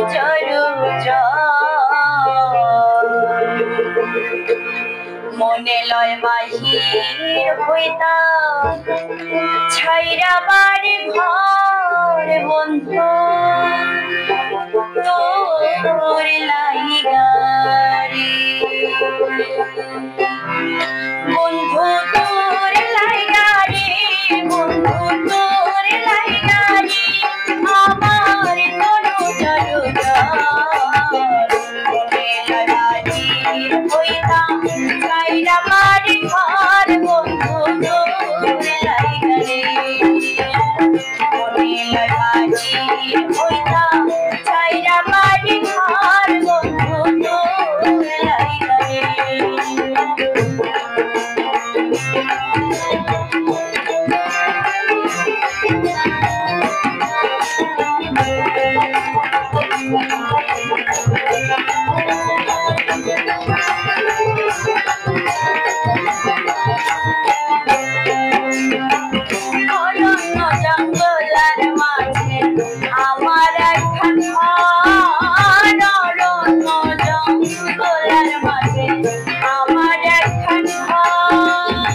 জরু মনে লয় বাহির হইতা ছাইরা বাড়ি ঘর বন্ধু তোর লাইগারে বন্ধু তোর লাইগারে বন্ধু তোর লাইগারে আমার তনু জরু মনে লয় বাহির হইতা ছাইরা বাড়ি ঘর বন্ধু তোর লাইগারে মনে লয় বাহির হইতা ছাইরা বাড়ি ঘর বন্ধু তোর লাইগারে অরণ্য জঙ্গলার মাঝে আমার একখান ঘর অরণ্য জঙ্গলার মাঝে আমার একখান ঘর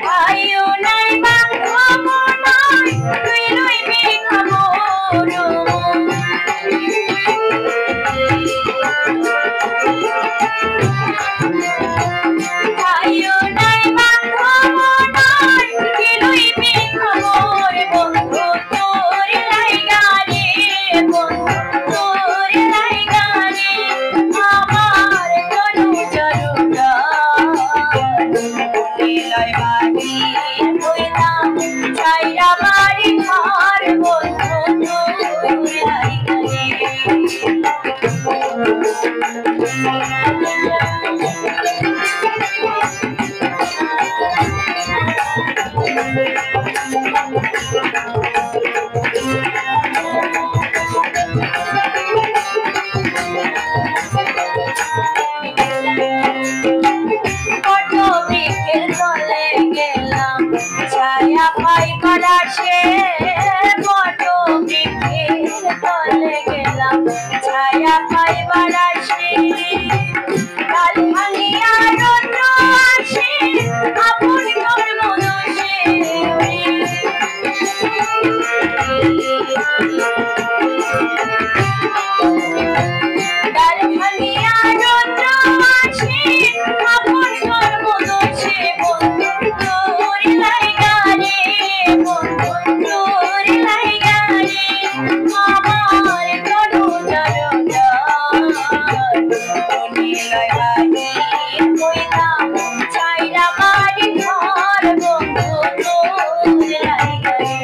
ভাইও নাই বান্ধবও নাই তুই রইবি খবর ভাইও নাই বান্ধবও নাই তুই রইবি খবর বন্ধু তোর লাইগারে বন্ধু তোর লাইগারে আমার তনু জরু মনে লয় বাহির হইতা ছাইরা বাড়ি ঘর বন্ধু তোর লাইগারে বৃক্ষের তলে গেলাম ছায়া পাইবার আসে বট বৃক্ষের তলে গেলাম ছায়া পাইবার আসে কাল ভাঙিয়া রৌদ্র আসে আপন কর্ম দোষে কাল ভাঙিয়া রৌদ্র আসে আপন কর্ম দোষে বন্ধু তোর লাইগারে বন্ধু তোর লাইগারে আমার তনু জরু মনে লয় বাহির হইতা ছাইরা বাড়ি ঘর বন্ধু তোর লাইগারে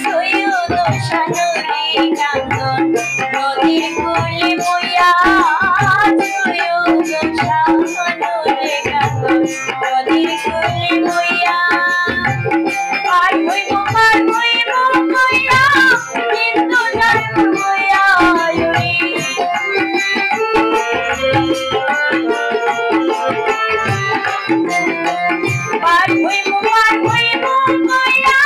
সৈয়দ শানুরি কান্দন নদীর কুলে বইয়া সৈয়দ শানুরি কান্দন নদীর কুলে বইয়া পার হইব বইয়া কিন্তু যাইব বইয়া পার হইব বইয়া